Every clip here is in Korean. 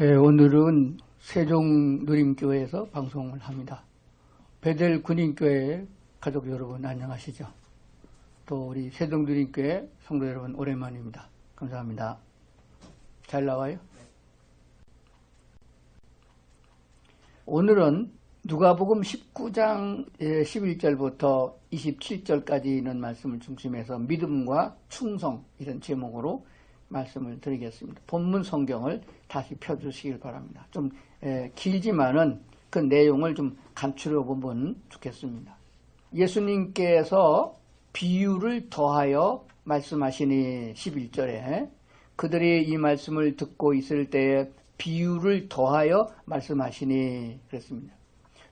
오늘은 세종누림교회에서 방송을 합니다. 베델 군인교회 가족 여러분 안녕하시죠? 또 우리 세종누림교회 성도 여러분 오랜만입니다. 감사합니다. 잘 나와요? 오늘은 누가복음 19장 11절부터 27절까지 있는 말씀을 중심해서 믿음과 충성 이런 제목으로 말씀을 드리겠습니다. 본문 성경을 다시 펴주시길 바랍니다. 좀 길지만은 그 내용을 좀 간추려 보면 좋겠습니다. 예수님께서 비유를 더하여 말씀하시니 11절에 그들이 이 말씀을 듣고 있을 때에 비유를 더하여 말씀하시니 그랬습니다.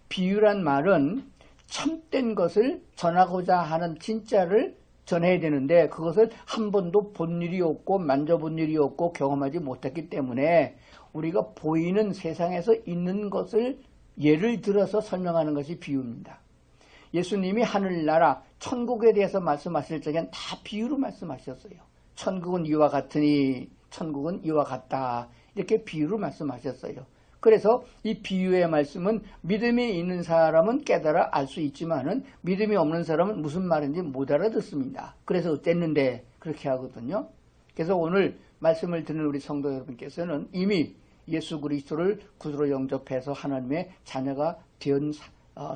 비유란 말은 참된 것을 전하고자 하는 진짜를 전해야 되는데 그것을 한 번도 본 일이 없고 만져본 일이 없고 경험하지 못했기 때문에 우리가 보이는 세상에서 있는 것을 예를 들어서 설명하는 것이 비유입니다. 예수님이 하늘나라 천국에 대해서 말씀하실 적엔 다 비유로 말씀하셨어요. 천국은 이와 같으니 천국은 이와 같다 이렇게 비유로 말씀하셨어요. 그래서 이 비유의 말씀은 믿음이 있는 사람은 깨달아 알 수 있지만은 믿음이 없는 사람은 무슨 말인지 못 알아듣습니다. 그래서 어땠는데 그렇게 하거든요. 그래서 오늘 말씀을 듣는 우리 성도 여러분께서는 이미 예수 그리스도를 구주로 영접해서 하나님의 자녀가 된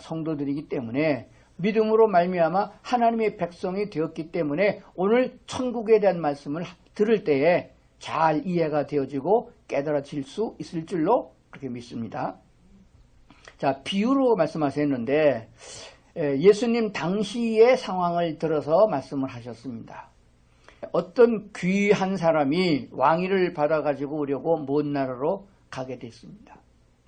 성도들이기 때문에 믿음으로 말미암아 하나님의 백성이 되었기 때문에 오늘 천국에 대한 말씀을 들을 때에 잘 이해가 되어지고 깨달아질 수 있을 줄로 그렇게 믿습니다. 자, 비유로 말씀하셨는데 예수님 당시의 상황을 들어서 말씀을 하셨습니다. 어떤 귀한 사람이 왕위를 받아가지고 오려고 먼 나라로 가게 됐습니다.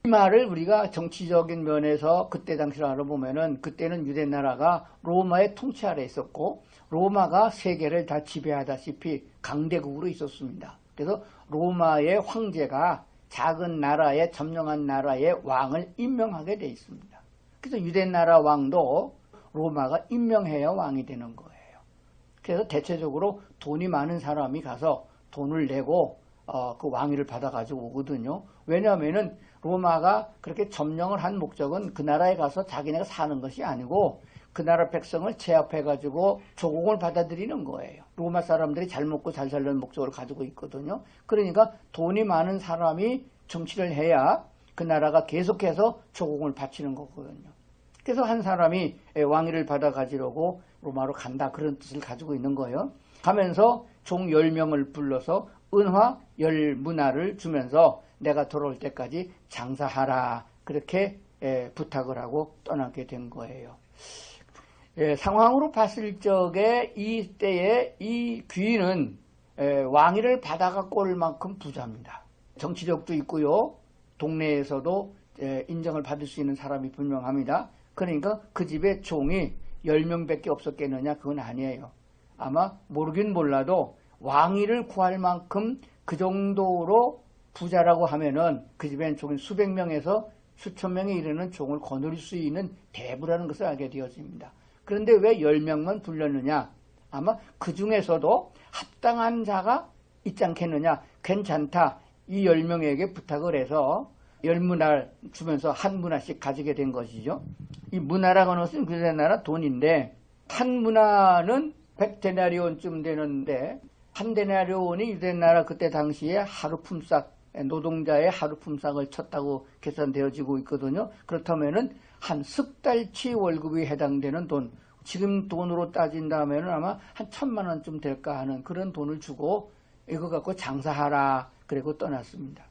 이 말을 우리가 정치적인 면에서 그때 당시를 알아보면은 그때는 유대 나라가 로마의 통치 아래 있었고 로마가 세계를 다 지배하다시피 강대국으로 있었습니다. 그래서 로마의 황제가 작은 나라에 점령한 나라의 왕을 임명하게 되어 있습니다. 그래서 유대 나라 왕도 로마가 임명해야 왕이 되는 거예요. 그래서 대체적으로 돈이 많은 사람이 가서 돈을 내고 그 왕위를 받아가지고 오거든요. 왜냐하면은 로마가 그렇게 점령을 한 목적은 그 나라에 가서 자기네가 사는 것이 아니고 그 나라 백성을 제압해가지고 조공을 받아들이는 거예요. 로마 사람들이 잘 먹고 잘 살려는 목적을 가지고 있거든요. 그러니까 돈이 많은 사람이 정치를 해야 그 나라가 계속해서 조공을 바치는 거거든요. 그래서 한 사람이 왕위를 받아 가지려고 로마로 간다 그런 뜻을 가지고 있는 거예요. 가면서 종 10명을 불러서 은화 10문화를 주면서 내가 돌아올 때까지 장사하라 그렇게 부탁을 하고 떠나게 된 거예요. 상황으로 봤을 적에 이때에 이 귀인은 왕위를 받아갖고 올 만큼 부자입니다. 정치력도 있고요. 동네에서도 인정을 받을 수 있는 사람이 분명합니다. 그러니까 그 집에 종이 10명밖에 없었겠느냐 그건 아니에요. 아마 모르긴 몰라도 왕위를 구할 만큼 그 정도로 부자라고 하면은 그 집엔 종이 수백 명에서 수천 명에 이르는 종을 거느릴 수 있는 대부라는 것을 알게 되어집니다. 그런데 왜 10명만 불렀느냐? 아마 그 중에서도 합당한 자가 있지 않겠느냐? 괜찮다. 이 10명에게 부탁을 해서 10문화를 주면서 한 문화씩 가지게 된 것이죠. 이 문화라고 하는 것은 그 나라 돈인데 한 문화는 100데나리온쯤 되는데 한 데나리온이 유대 나라 그때 당시에 하루 품삯 노동자의 하루 품삯을 쳤다고 계산되어지고 있거든요. 그렇다면은 한 석 달치 월급이 해당되는 돈, 지금 돈으로 따진다면 아마 한 1,000만 원쯤 될까 하는 그런 돈을 주고 이거 갖고 장사하라 그리고 떠났습니다.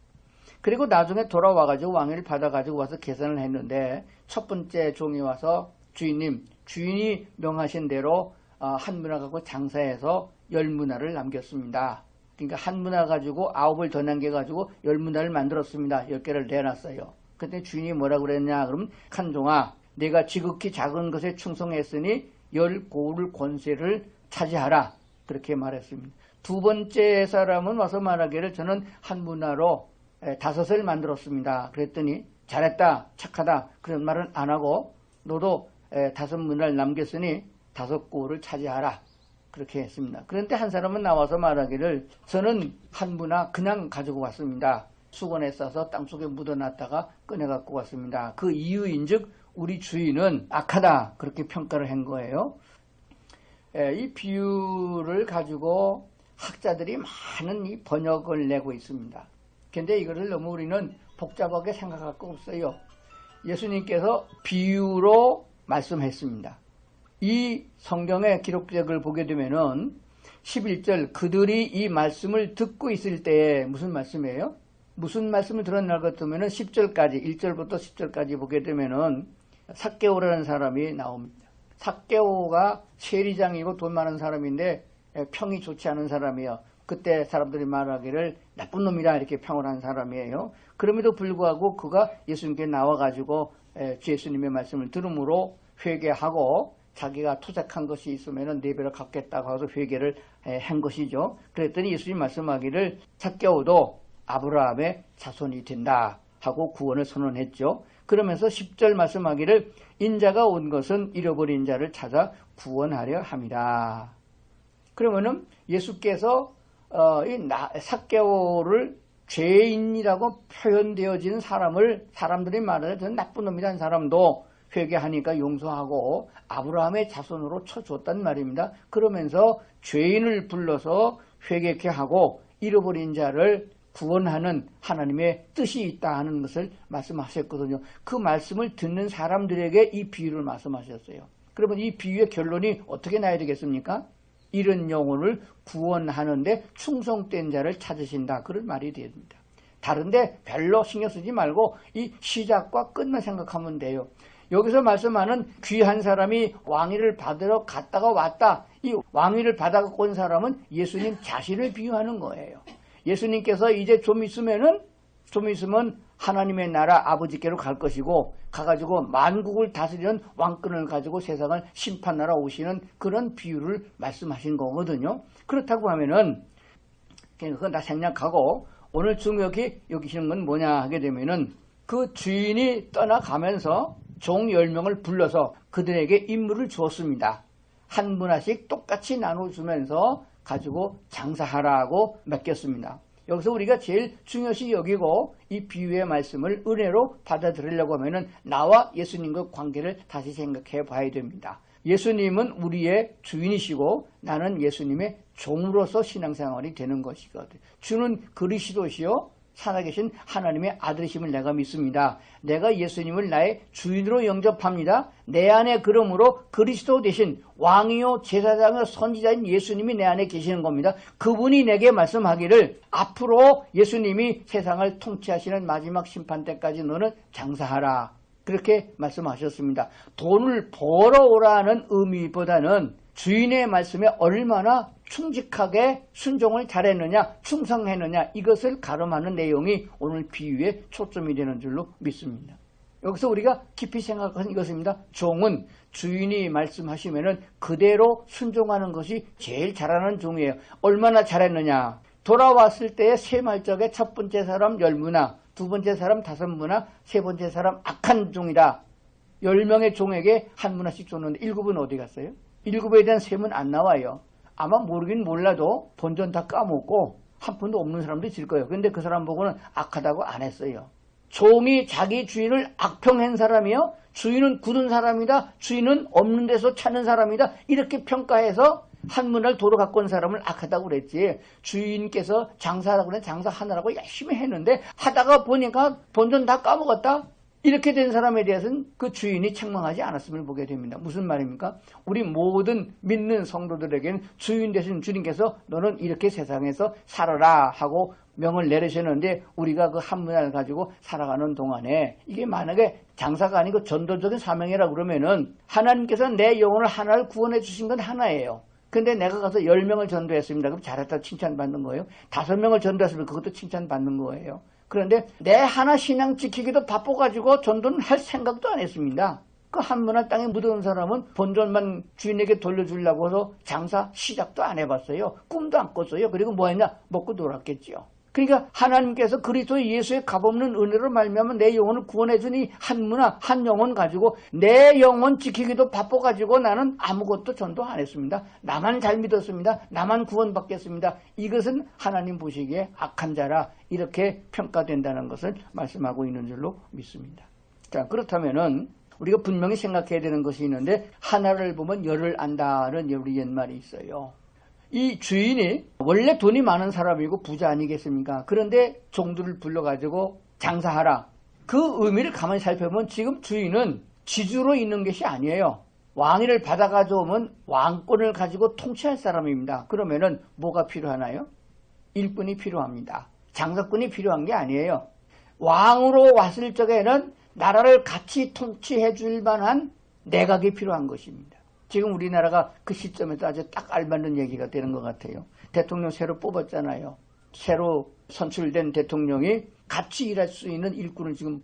그리고 나중에 돌아와가지고 왕위를 받아가지고 와서 계산을 했는데 첫 번째 종이 와서 주인님, 주인이 명하신 대로 한 문화 갖고 장사해서 10문화를 남겼습니다. 그러니까 한 문화 가지고 9을 더 남겨가지고 10문화를 만들었습니다. 10개를 내놨어요. 그때 주인이 뭐라고 그랬냐 그러면 칸종아 내가 지극히 작은 것에 충성했으니 10고을 권세를 차지하라 그렇게 말했습니다. 두 번째 사람은 와서 말하기를 저는 한 문화로 5을 만들었습니다. 그랬더니 잘했다 착하다 그런 말은 안 하고 너도 5문화를 남겼으니 5고을을 차지하라 그렇게 했습니다. 그런데 한 사람은 나와서 말하기를 저는 한 문화 그냥 가지고 왔습니다. 수건에 싸서 땅속에 묻어놨다가 꺼내 갖고 왔습니다. 그 이유인즉 우리 주인은 악하다 그렇게 평가를 한 거예요. 이 비유를 가지고 학자들이 많은 이 번역을 내고 있습니다. 근데 이것을 너무 우리는 복잡하게 생각할 거 없어요. 예수님께서 비유로 말씀했습니다. 이 성경의 기록적을 보게 되면은 11절 그들이 이 말씀을 듣고 있을 때에 무슨 말씀이에요? 무슨 말씀을 들었나 같으면은 10절까지 1절부터 10절까지 보게 되면은 삭개오라는 사람이 나옵니다. 삭개오가 세리장이고 돈 많은 사람인데 평이 좋지 않은 사람이에요. 그때 사람들이 말하기를 나쁜 놈이다 이렇게 평을 한 사람이에요. 그럼에도 불구하고 그가 예수님께 나와가지고 예수님의 말씀을 들음으로 회개하고 자기가 투작한 것이 있으면 4배로 갚겠다고 해서 회개를 한 것이죠. 그랬더니 예수님 말씀하기를 삭개오도 아브라함의 자손이 된다 하고 구원을 선언했죠. 그러면서 10절 말씀하기를 인자가 온 것은 잃어버린 자를 찾아 구원하려 함이라. 그러면은 예수께서 이 삭개오를 죄인이라고 표현되어지는 사람들이 말하는 저는 나쁜 놈이라는 사람도 회개하니까 용서하고 아브라함의 자손으로 쳐줬단 말입니다. 그러면서 죄인을 불러서 회개케 하고 잃어버린 자를 구원하는 하나님의 뜻이 있다 하는 것을 말씀하셨거든요. 그 말씀을 듣는 사람들에게 이 비유를 말씀하셨어요. 그러면 이 비유의 결론이 어떻게 나야 되겠습니까? 이런 영혼을 구원하는데 충성된 자를 찾으신다. 그런 말이 됩니다. 다른데 별로 신경 쓰지 말고 이 시작과 끝만 생각하면 돼요. 여기서 말씀하는 귀한 사람이 왕위를 받으러 갔다가 왔다. 이 왕위를 받아갖고 온 사람은 예수님 자신을 비유하는 거예요. 예수님께서 이제 좀 있으면 하나님의 나라 아버지께로 갈 것이고 가가지고 만국을 다스리는 왕권을 가지고 세상을 심판하러 오시는 그런 비유를 말씀하신 거거든요. 그렇다고 하면은 그건 다 생략하고 오늘 중요하게 여기시는 건 뭐냐 하게 되면은 그 주인이 떠나가면서 종 10명을 불러서 그들에게 임무를 주었습니다. 한 문화씩 똑같이 나눠주면서 가지고 장사하라고 맡겼습니다. 여기서 우리가 제일 중요시 여기고 이 비유의 말씀을 은혜로 받아들이려고 하면은 나와 예수님과 관계를 다시 생각해 봐야 됩니다. 예수님은 우리의 주인이시고 나는 예수님의 종으로서 신앙생활이 되는 것이거든요. 주는 그리스도시요 살아계신 하나님의 아들이심을 내가 믿습니다. 내가 예수님을 나의 주인으로 영접합니다. 내 안에 그러므로 그리스도 대신 왕이요 제사장이요 선지자인 예수님이 내 안에 계시는 겁니다. 그분이 내게 말씀하기를 앞으로 예수님이 세상을 통치하시는 마지막 심판 때까지 너는 장사하라. 그렇게 말씀하셨습니다. 돈을 벌어오라는 의미보다는 주인의 말씀에 얼마나 충직하게 순종을 잘했느냐, 충성했느냐 이것을 가름하는 내용이 오늘 비유에 초점이 되는 줄로 믿습니다. 여기서 우리가 깊이 생각하는 이것입니다. 종은 주인이 말씀하시면은 그대로 순종하는 것이 제일 잘하는 종이에요. 얼마나 잘했느냐. 돌아왔을 때의 세말적에 첫 번째 사람 10문화, 두 번째 사람 5문화, 세 번째 사람 악한 종이다. 10명의 종에게 한 문화씩 줬는데 7은 어디 갔어요? 7에 대한 셈은 안 나와요. 아마 모르긴 몰라도 본전 다 까먹고 한 푼도 없는 사람도 있을 거예요. 그런데 그 사람 보고는 악하다고 안 했어요. 종이 자기 주인을 악평한 사람이요. 주인은 굳은 사람이다. 주인은 없는 데서 찾는 사람이다. 이렇게 평가해서 한 문화를 도로 갖고 온 사람을 악하다고 그랬지. 주인께서 장사하라고 그래 장사하느라고 열심히 했는데 하다가 보니까 본전 다 까먹었다. 이렇게 된 사람에 대해서는 그 주인이 책망하지 않았음을 보게 됩니다. 무슨 말입니까? 우리 모든 믿는 성도들에게는 주인 되신 주님께서 너는 이렇게 세상에서 살아라 하고 명을 내리셨는데 우리가 그 한 문화를 가지고 살아가는 동안에 이게 만약에 장사가 아니고 전도적인 사명이라 그러면은 하나님께서 내 영혼을 하나를 구원해 주신 건 하나예요. 근데 내가 가서 10명을 전도했습니다. 그럼 잘했다 칭찬받는 거예요. 5명을 전도했으면 그것도 칭찬받는 거예요. 그런데 내 하나 신앙 지키기도 바빠가지고 전도는 할 생각도 안 했습니다. 그 한 문화 땅에 묻어온 사람은 본전만 주인에게 돌려주려고 해서 장사 시작도 안 해봤어요. 꿈도 안 꿨어요. 그리고 뭐 했냐? 먹고 놀았겠죠. 그러니까 하나님께서 그리스도 예수의 값없는 은혜로 말미암아 내 영혼을 구원해 주니 한 문화 한 영혼 가지고 내 영혼 지키기도 바빠가지고 나는 아무것도 전도 안 했습니다. 나만 잘 믿었습니다. 나만 구원받겠습니다. 이것은 하나님 보시기에 악한 자라 이렇게 평가된다는 것을 말씀하고 있는 줄로 믿습니다. 자, 그렇다면은 우리가 분명히 생각해야 되는 것이 있는데 하나를 보면 열을 안다는 우리 옛말이 있어요. 이 주인이 원래 돈이 많은 사람이고 부자 아니겠습니까? 그런데 종들을 불러가지고 장사하라. 그 의미를 가만히 살펴보면 지금 주인은 지주로 있는 것이 아니에요. 왕위를 받아가져오면 왕권을 가지고 통치할 사람입니다. 그러면은 뭐가 필요하나요? 일꾼이 필요합니다. 장사꾼이 필요한 게 아니에요. 왕으로 왔을 적에는 나라를 같이 통치해 줄 만한 내각이 필요한 것입니다. 지금 우리나라가 그 시점에서 아주 딱 알맞는 얘기가 되는 것 같아요. 대통령 새로 뽑았잖아요. 새로 선출된 대통령이 같이 일할 수 있는 일꾼을 지금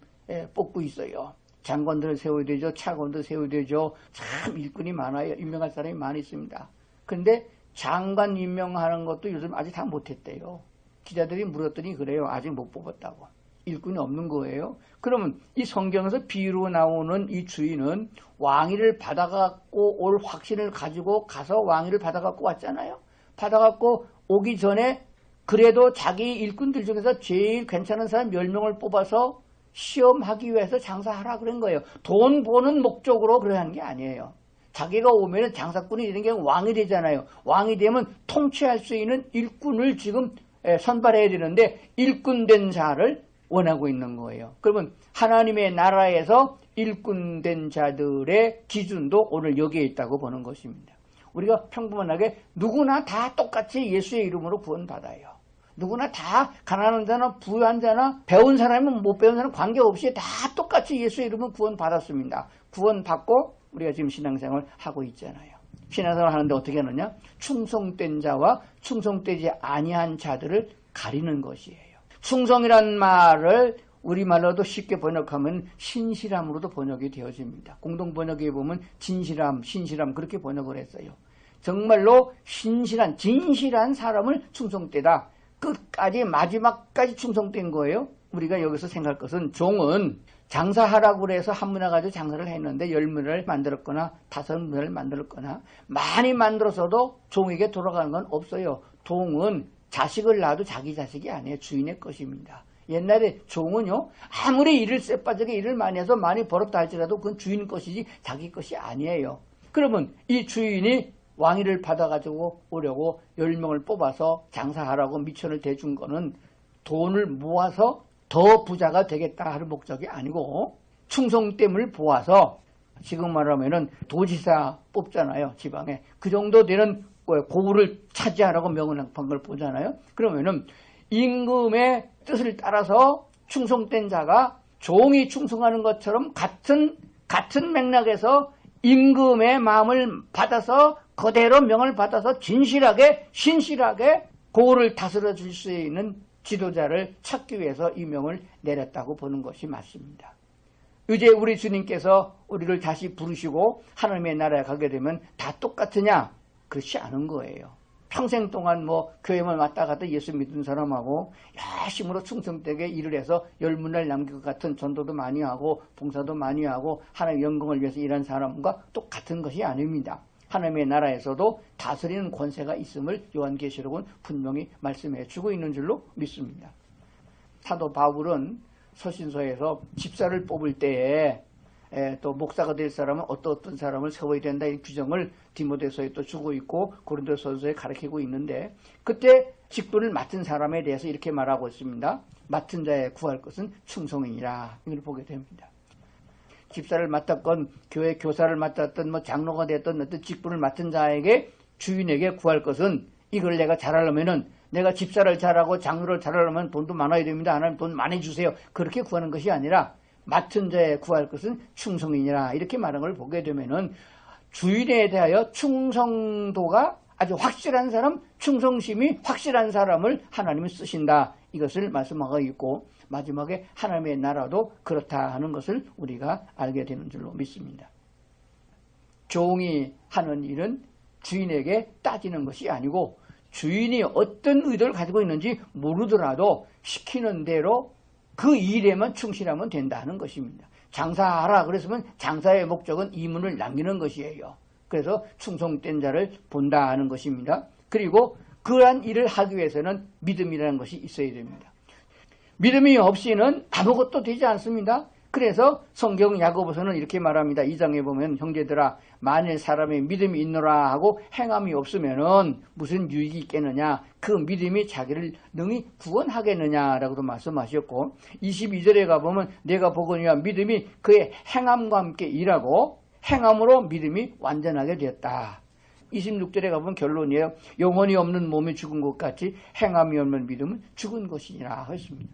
뽑고 있어요. 장관들을 세워야 되죠. 차관도 세워야 되죠. 참 일꾼이 많아요. 임명할 사람이 많이 있습니다. 그런데 장관 임명하는 것도 요즘 아직 다 못했대요. 기자들이 물었더니 그래요. 아직 못 뽑았다고. 일꾼이 없는 거예요. 그러면 이 성경에서 비유로 나오는 이 주인은 왕위를 받아갖고 올 확신을 가지고 가서 왕위를 받아갖고 왔잖아요. 받아갖고 오기 전에 그래도 자기 일꾼들 중에서 제일 괜찮은 사람 10명을 뽑아서 시험하기 위해서 장사하라 그런 거예요. 돈 버는 목적으로 그래 하는 게 아니에요. 자기가 오면은 장사꾼이 되는 게 왕이 되잖아요. 왕이 되면 통치할 수 있는 일꾼을 지금 선발해야 되는데 일꾼된 자를 원하고 있는 거예요. 그러면 하나님의 나라에서 일꾼된 자들의 기준도 오늘 여기에 있다고 보는 것입니다. 우리가 평범하게 누구나 다 똑같이 예수의 이름으로 구원받아요. 누구나 다 가난한 자나 부유한 자나 배운 사람은 못 배운 사람 관계없이 다 똑같이 예수의 이름으로 구원받았습니다. 구원받고 우리가 지금 신앙생활을 하고 있잖아요. 신앙생활을 하는데 어떻게 하느냐? 충성된 자와 충성되지 아니한 자들을 가리는 것이에요. 충성이란 말을 우리말로도 쉽게 번역하면 신실함으로도 번역이 되어집니다. 공동번역에 보면 진실함, 신실함 그렇게 번역을 했어요. 정말로 신실한, 진실한 사람을 충성되다. 끝까지 마지막까지 충성된 거예요. 우리가 여기서 생각할 것은 종은 장사하라고 그래서 한 문화 가지고 장사를 했는데 10문화를 만들었거나 5문화를 만들었거나 많이 만들어서도 종에게 돌아가는 건 없어요. 종은 자식을 낳아도 자기 자식이 아니에요. 주인의 것입니다. 옛날에 종은요 아무리 일을 쎄빠지게 일을 많이 해서 많이 벌었다 할지라도 그건 주인 것이지 자기 것이 아니에요. 그러면 이 주인이 왕위를 받아가지고 오려고 10명을 뽑아서 장사하라고 미천을 대준 거는 돈을 모아서 더 부자가 되겠다 하는 목적이 아니고 충성됨을 보아서 지금 말하면은 도지사 뽑잖아요. 지방에. 그 정도 되는 고구를 차지하라고 명령한 걸 보잖아요. 그러면은 임금의 뜻을 따라서 충성된 자가 종이 충성하는 것처럼 같은 맥락에서 임금의 마음을 받아서 그대로 명을 받아서 진실하게 신실하게 고구를 다스려 줄 수 있는 지도자를 찾기 위해서 이 명을 내렸다고 보는 것이 맞습니다. 이제 우리 주님께서 우리를 다시 부르시고 하나님의 나라에 가게 되면 다 똑같으냐? 그렇지 않은 거예요. 평생 동안 교회만 왔다 갔다 예수 믿은 사람하고 열심으로 충성되게 일을 해서 10문화를 남길 것 같은 전도도 많이 하고 봉사도 많이 하고 하나님의 영광을 위해서 일한 사람과 똑같은 것이 아닙니다. 하나님의 나라에서도 다스리는 권세가 있음을 요한계시록은 분명히 말씀해 주고 있는 줄로 믿습니다. 사도 바울은 서신서에서 집사를 뽑을 때에 또 목사가 될 사람은 어떤 사람을 세워야 된다 이 규정을 디모데서에 또 주고 있고 고린도서에 가르치고 있는데 그때 직분을 맡은 사람에 대해서 이렇게 말하고 있습니다. 맡은 자에 구할 것은 충성이니라 이걸 보게 됩니다. 집사를 맡았건 교회 교사를 맡았던 장로가 됐던 어떤 직분을 맡은 자에게 주인에게 구할 것은 이걸 내가 잘하려면은 내가 집사를 잘하고 장로를 잘하려면 돈도 많아야 됩니다. 하나님 돈 많이 주세요. 그렇게 구하는 것이 아니라 맡은 자에 구할 것은 충성이니라 이렇게 말하는 걸 보게 되면은 주인에 대하여 충성도가 아주 확실한 사람, 충성심이 확실한 사람을 하나님은 쓰신다. 이것을 말씀하고 있고 마지막에 하나님의 나라도 그렇다 하는 것을 우리가 알게 되는 줄로 믿습니다. 종이 하는 일은 주인에게 따지는 것이 아니고 주인이 어떤 의도를 가지고 있는지 모르더라도 시키는 대로 그 일에만 충실하면 된다는 것입니다. 장사하라 그랬으면 장사의 목적은 이문을 남기는 것이에요. 그래서 충성된 자를 본다 하는 것입니다. 그리고 그러한 일을 하기 위해서는 믿음이라는 것이 있어야 됩니다. 믿음이 없이는 아무것도 되지 않습니다. 그래서 성경 야고보서는 이렇게 말합니다. 2장에 보면 형제들아 만일 사람의 믿음이 있노라 하고 행함이 없으면은 무슨 유익이 있겠느냐, 그 믿음이 자기를 능히 구원하겠느냐라고도 말씀하셨고, 22절에 가보면 내가 보거니와 믿음이 그의 행함과 함께 일하고 행함으로 믿음이 완전하게 되었다. 26절에 가보면 결론이에요. 영혼이 없는 몸이 죽은 것 같이 행함이 없는 믿음은 죽은 것이니라 했습니다.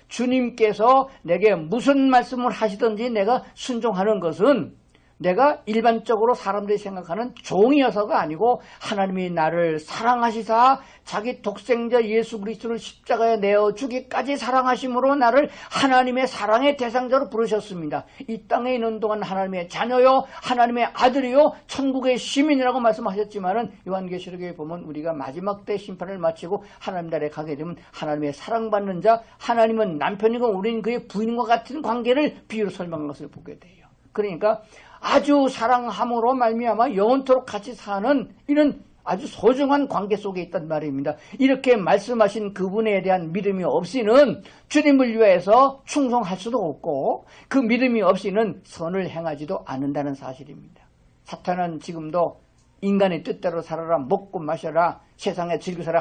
주님께서 내게 무슨 말씀을 하시든지 내가 순종하는 것은 내가 일반적으로 사람들이 생각하는 종이어서가 아니고 하나님이 나를 사랑하시사 자기 독생자 예수 그리스도를 십자가에 내어주기까지 사랑하심으로 나를 하나님의 사랑의 대상자로 부르셨습니다. 이 땅에 있는 동안 하나님의 자녀요, 하나님의 아들이요, 천국의 시민이라고 말씀하셨지만은 요한계시록에 보면 우리가 마지막 때 심판을 마치고 하나님 나라에 가게 되면 하나님의 사랑받는 자, 하나님은 남편이고 우리는 그의 부인과 같은 관계를 비유로 설명한 것을 보게 돼요. 그러니까 아주 사랑함으로 말미암아 영원토록 같이 사는 이런 아주 소중한 관계 속에 있단 말입니다. 이렇게 말씀하신 그분에 대한 믿음이 없이는 주님을 위해서 충성할 수도 없고 그 믿음이 없이는 선을 행하지도 않는다는 사실입니다. 사탄은 지금도 인간의 뜻대로 살아라, 먹고 마셔라, 세상에 즐기서라,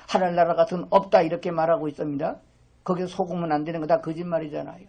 하늘나라 같은 없다 이렇게 말하고 있습니다. 거기서 속으면 안 되는 거 다 거짓말이잖아요.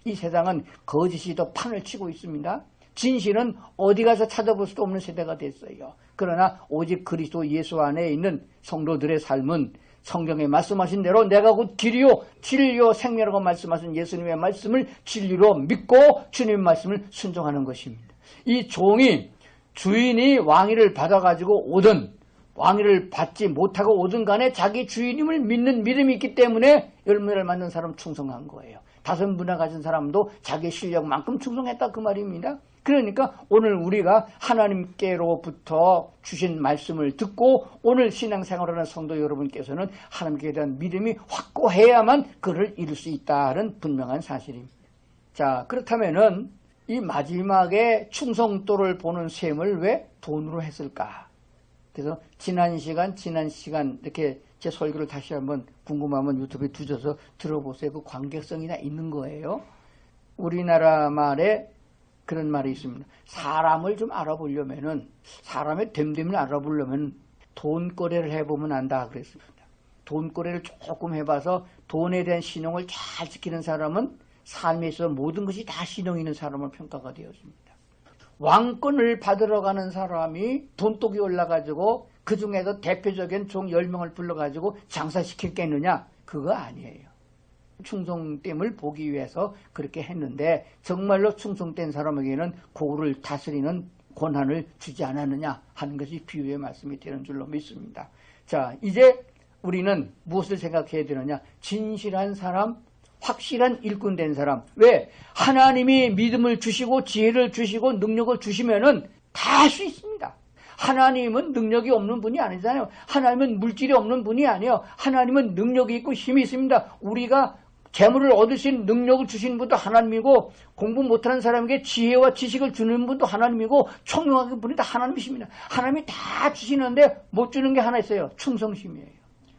이 세상은 거짓이 더 판을 치고 있습니다. 진실은 어디 가서 찾아볼 수도 없는 세대가 됐어요. 그러나 오직 그리스도 예수 안에 있는 성도들의 삶은 성경에 말씀하신 대로 내가 곧 길이요 진리요 생명이라고 말씀하신 예수님의 말씀을 진리로 믿고 주님 말씀을 순종하는 것입니다. 이 종이 주인이 왕위를 받아가지고 오든 왕위를 받지 못하고 오든 간에 자기 주인임을 믿는 믿음이 있기 때문에 열매를 맺는 사람 충성한 거예요. 5문화 가진 사람도 자기 실력만큼 충성했다 그 말입니다. 그러니까 오늘 우리가 하나님께로부터 주신 말씀을 듣고 오늘 신앙생활하는 성도 여러분께서는 하나님께 대한 믿음이 확고해야만 그를 이룰 수 있다는 분명한 사실입니다. 자, 그렇다면은 이 마지막에 충성도를 보는 셈을 왜 돈으로 했을까? 그래서 지난 시간 이렇게 제 설교를 다시 한번 궁금하면 유튜브에 두셔서 들어보세요. 그 관계성이나 있는 거예요. 우리나라 말에 그런 말이 있습니다. 사람을 좀 알아보려면은, 사람의 됨됨을 알아보려면 돈거래를 해보면 안다 그랬습니다. 돈거래를 조금 해봐서 돈에 대한 신용을 잘 지키는 사람은 삶에 있어서 모든 것이 다 신용 있는 사람으로 평가가 되었습니다. 왕권을 받으러 가는 사람이 돈독이 올라가지고 그 중에서 대표적인 종 10명을 불러가지고 장사시킬겠느냐? 그거 아니에요. 충성됨을 보기 위해서 그렇게 했는데 정말로 충성된 사람에게는 고를 다스리는 권한을 주지 않았느냐 하는 것이 비유의 말씀이 되는 줄로 믿습니다. 자, 이제 우리는 무엇을 생각해야 되느냐? 진실한 사람, 확실한 일꾼 된 사람. 왜? 하나님이 믿음을 주시고 지혜를 주시고 능력을 주시면은 다 할 수 있습니다. 하나님은 능력이 없는 분이 아니잖아요. 하나님은 물질이 없는 분이 아니에요. 하나님은 능력이 있고 힘이 있습니다. 우리가 재물을 얻으신 능력을 주신 분도 하나님이고 공부 못하는 사람에게 지혜와 지식을 주는 분도 하나님이고 총명하게 분이 다 하나님이십니다. 하나님이 다 주시는데 못 주는 게 하나 있어요. 충성심이에요.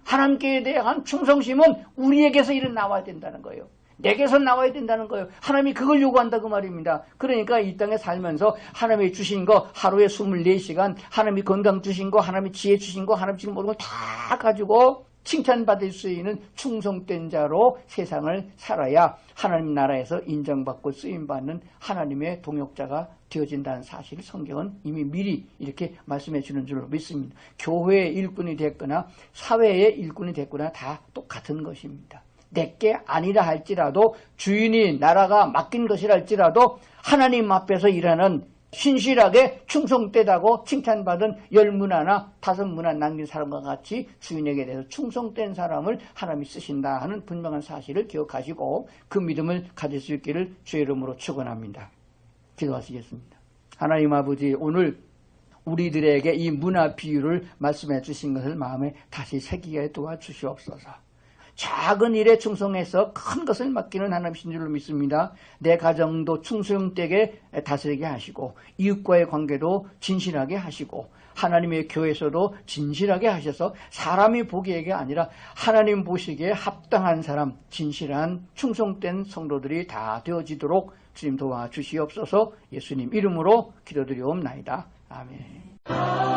하나님께 대한 충성심은 우리에게서 일은 나와야 된다는 거예요. 내게서 나와야 된다는 거예요. 하나님이 그걸 요구한다 그 말입니다. 그러니까 이 땅에 살면서 하나님이 주신 거 하루에 24시간 하나님이 건강 주신 거 하나님이 지혜 주신 거 하나님이 지금 모든 걸 다 가지고 칭찬받을 수 있는 충성된 자로 세상을 살아야 하나님 나라에서 인정받고 쓰임받는 하나님의 동역자가 되어진다는 사실을 성경은 이미 미리 이렇게 말씀해 주는 줄로 믿습니다. 교회의 일꾼이 됐거나 사회의 일꾼이 됐거나 다 똑같은 것입니다. 내게 아니라 할지라도 주인이 나라가 맡긴 것이라 할지라도 하나님 앞에서 일하는 신실하게 충성되다고 칭찬받은 10문화나 5문화 남긴 사람과 같이 주인에게 대해서 충성된 사람을 하나님이 쓰신다 하는 분명한 사실을 기억하시고 그 믿음을 가질 수 있기를 주의 이름으로 축원합니다. 기도하시겠습니다. 하나님 아버지, 오늘 우리들에게 이 문화 비유를 말씀해 주신 것을 마음에 다시 새기게 도와주시옵소서. 작은 일에 충성해서 큰 것을 맡기는 하나님이신 줄로 믿습니다. 내 가정도 충성되게 다스리게 하시고 이웃과의 관계도 진실하게 하시고 하나님의 교회에서도 진실하게 하셔서 사람이 보기에게 아니라 하나님 보시기에 합당한 사람, 진실한 충성된 성도들이 다 되어지도록 주님 도와주시옵소서. 예수님 이름으로 기도드리옵나이다. 아멘.